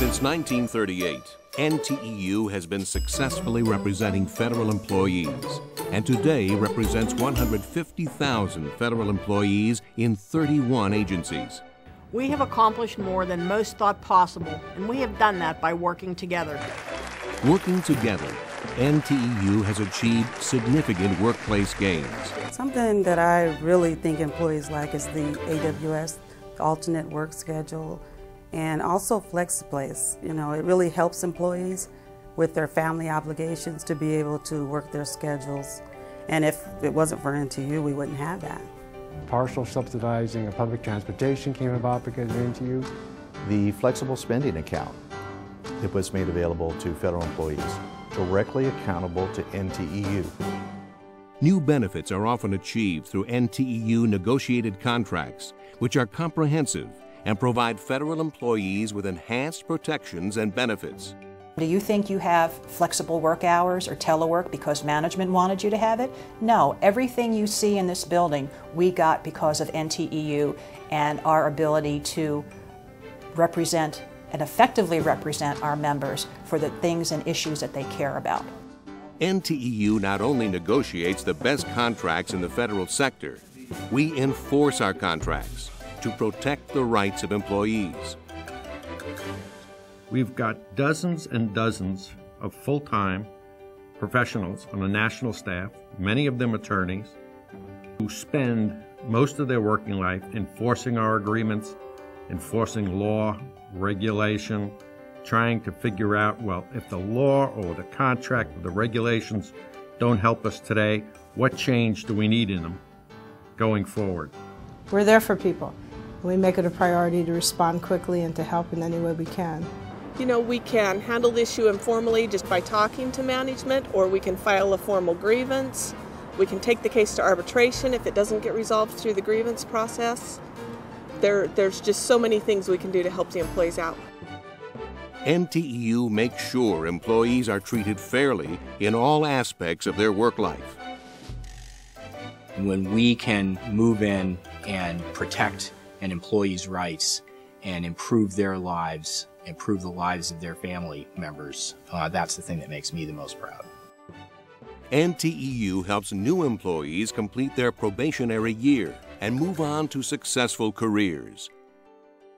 Since 1938, NTEU has been successfully representing federal employees, and today represents 150,000 federal employees in 31 agencies. We have accomplished more than most thought possible, and we have done that by working together. Working together, NTEU has achieved significant workplace gains. Something that I really think employees like is the AWS, the alternate work schedule, and also FlexiPlace. You know, it really helps employees with their family obligations to be able to work their schedules. And if it wasn't for NTEU, we wouldn't have that. Partial subsidizing of public transportation came about because of NTEU. The flexible spending account that was made available to federal employees, directly accountable to NTEU. New benefits are often achieved through NTEU negotiated contracts, which are comprehensive and provide federal employees with enhanced protections and benefits. Do you think you have flexible work hours or telework because management wanted you to have it? No, everything you see in this building we got because of NTEU and our ability to represent and effectively represent our members for the things and issues that they care about. NTEU not only negotiates the best contracts in the federal sector, we enforce our contracts to protect the rights of employees. We've got dozens and dozens of full-time professionals on the national staff, many of them attorneys, who spend most of their working life enforcing our agreements, enforcing law, regulation, trying to figure out, well, if the law or the contract or the regulations don't help us today, what change do we need in them going forward? We're there for people. We make it a priority to respond quickly and to help in any way we can. You know, we can handle the issue informally just by talking to management, or we can file a formal grievance. We can take the case to arbitration if it doesn't get resolved through the grievance process. There's just so many things we can do to help the employees out. NTEU makes sure employees are treated fairly in all aspects of their work life. When we can move in and protect an employee's rights and improve their lives, improve the lives of their family members, that's the thing that makes me the most proud. NTEU helps new employees complete their probationary year and move on to successful careers.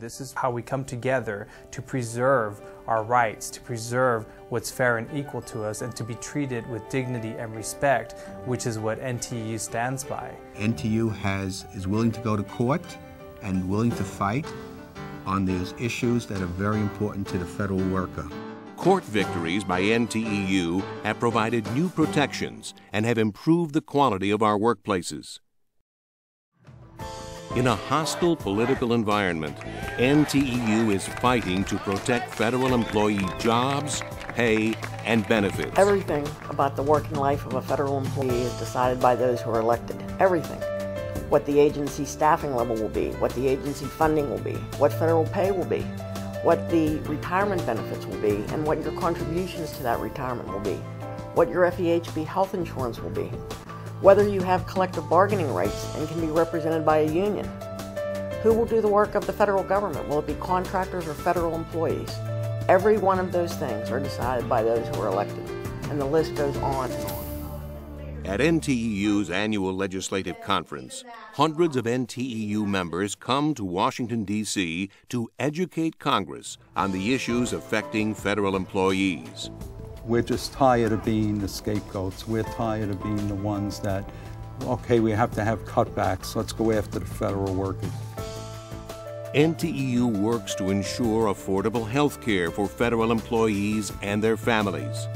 This is how we come together to preserve our rights, to preserve what's fair and equal to us, and to be treated with dignity and respect, which is what NTEU stands by. NTEU is willing to go to court and willing to fight on those issues that are very important to the federal worker. Court victories by NTEU have provided new protections and have improved the quality of our workplaces. In a hostile political environment, NTEU is fighting to protect federal employee jobs, pay, and benefits. Everything about the working life of a federal employee is decided by those who are elected. Everything. What the agency staffing level will be, what the agency funding will be, what federal pay will be, what the retirement benefits will be, and what your contributions to that retirement will be, what your FEHB health insurance will be, whether you have collective bargaining rights and can be represented by a union. Who will do the work of the federal government? Will it be contractors or federal employees? Every one of those things are decided by those who are elected, and the list goes on and on. At NTEU's annual legislative conference, hundreds of NTEU members come to Washington, D.C. to educate Congress on the issues affecting federal employees. We're just tired of being the scapegoats. We're tired of being the ones that, okay, we have to have cutbacks. Let's go after the federal workers. NTEU works to ensure affordable health care for federal employees and their families.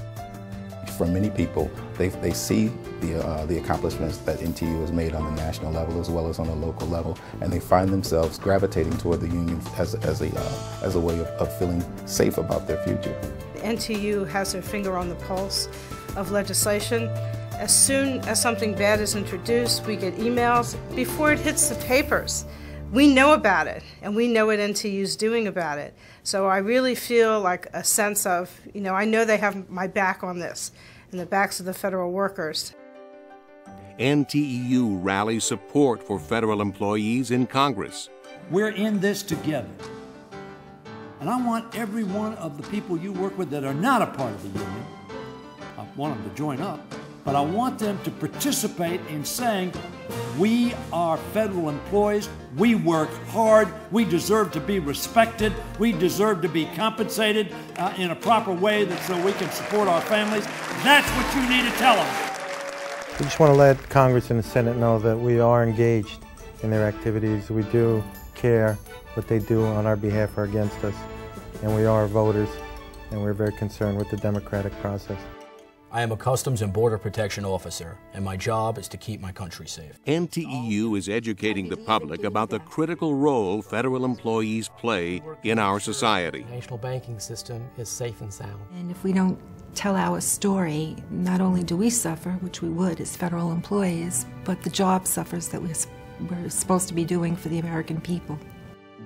For many people, they see the accomplishments that NTEU has made on the national level as well as on the local level, and they find themselves gravitating toward the union as a way of feeling safe about their future. NTEU has their finger on the pulse of legislation. As soon as something bad is introduced, we get emails before it hits the papers. We know about it, and we know what NTEU is doing about it. So I really feel like a sense of, I know they have my back on this, and the backs of the federal workers. NTEU rallies support for federal employees in Congress. We're in this together. And I want every one of the people you work with that are not a part of the union, I want them to join up, but I want them to participate in saying, we are federal employees, we work hard, we deserve to be respected, we deserve to be compensated in a proper way so we can support our families. That's what you need to tell them. We just want to let Congress and the Senate know that we are engaged in their activities. We do care what they do on our behalf or against us, and we are voters, and we're very concerned with the democratic process. I am a Customs and Border Protection officer, and my job is to keep my country safe. NTEU is educating the public about the critical role federal employees play in our society. The national banking system is safe and sound. And if we don't tell our story, not only do we suffer, which we would as federal employees, but the job suffers that we're supposed to be doing for the American people.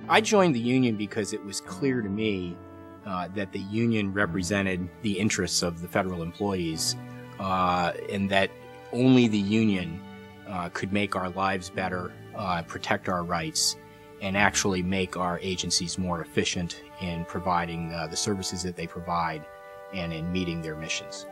I joined the union because it was clear to me that the union represented the interests of the federal employees and that only the union could make our lives better, protect our rights, and actually make our agencies more efficient in providing the services that they provide and in meeting their missions.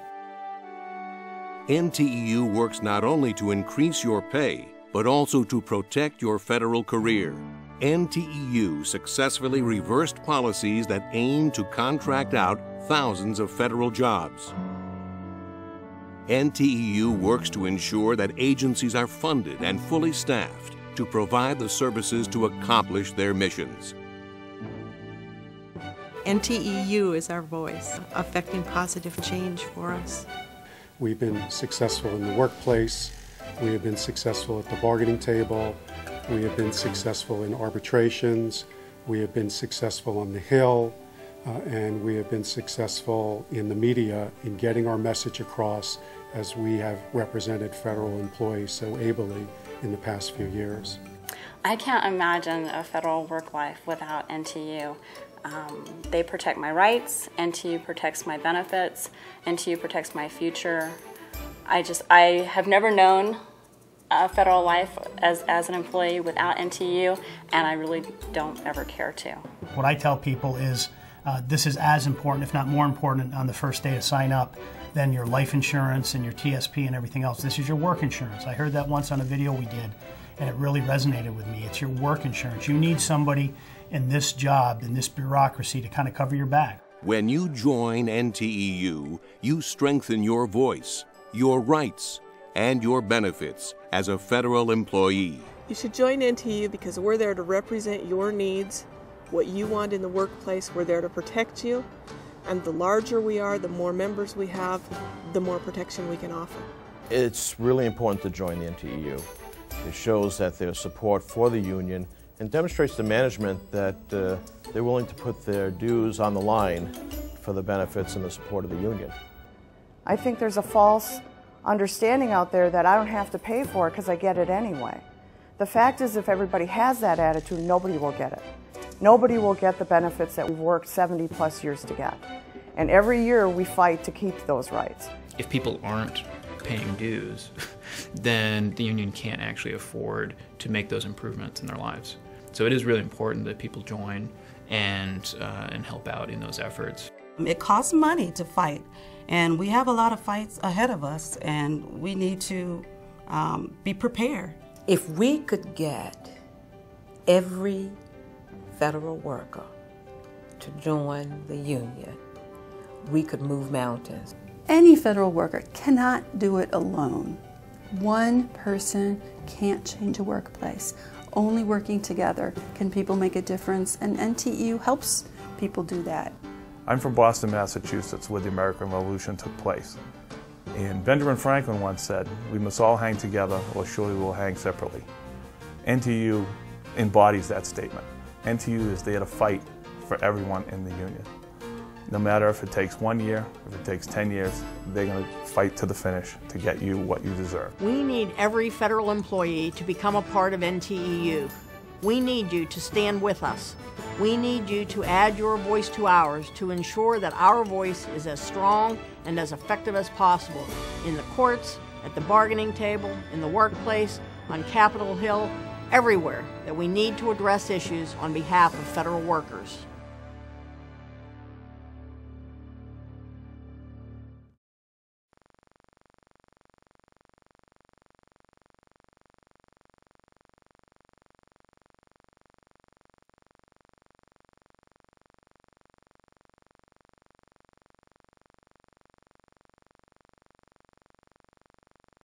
NTEU works not only to increase your pay, but also to protect your federal career. NTEU successfully reversed policies that aim to contract out thousands of federal jobs. NTEU works to ensure that agencies are funded and fully staffed to provide the services to accomplish their missions. NTEU is our voice, affecting positive change for us. We've been successful in the workplace. We have been successful at the bargaining table. We have been successful in arbitrations. We have been successful on the Hill. And we have been successful in the media in getting our message across as we have represented federal employees so ably in the past few years. I can't imagine a federal work life without NTEU. They protect my rights, NTEU protects my benefits, NTEU protects my future. I have never known a federal life as an employee without NTEU, and I really don't ever care to. What I tell people is this is as important, if not more important, on the first day to sign up than your life insurance and your TSP and everything else. This is your work insurance. I heard that once on a video we did, and it really resonated with me. It's your work insurance. You need somebody in this job, in this bureaucracy, to kind of cover your back. When you join NTEU, you strengthen your voice, your rights, and your benefits as a federal employee. You should join NTEU because we're there to represent your needs, what you want in the workplace. We're there to protect you, and the larger we are, the more members we have, the more protection we can offer. It's really important to join the NTEU. It shows that there's support for the union and demonstrates to management that they're willing to put their dues on the line for the benefits and the support of the union. I think there's a false understanding out there that I don't have to pay for it because I get it anyway. The fact is, if everybody has that attitude, nobody will get it. Nobody will get the benefits that we've worked 70 plus years to get. And every year we fight to keep those rights. If people aren't paying dues, then the union can't actually afford to make those improvements in their lives. So it is really important that people join and help out in those efforts. It costs money to fight, and we have a lot of fights ahead of us, and we need to be prepared. If we could get every federal worker to join the union, we could move mountains. Any federal worker cannot do it alone. One person can't change a workplace. Only working together can people make a difference, and NTEU helps people do that. I'm from Boston, Massachusetts, where the American Revolution took place. And Benjamin Franklin once said, "We must all hang together, or surely we'll hang separately." NTEU embodies that statement. NTEU is there to fight for everyone in the union. No matter if it takes 1 year, if it takes 10 years, they're going to fight to the finish to get you what you deserve. We need every federal employee to become a part of NTEU. We need you to stand with us. We need you to add your voice to ours to ensure that our voice is as strong and as effective as possible in the courts, at the bargaining table, in the workplace, on Capitol Hill, everywhere that we need to address issues on behalf of federal workers.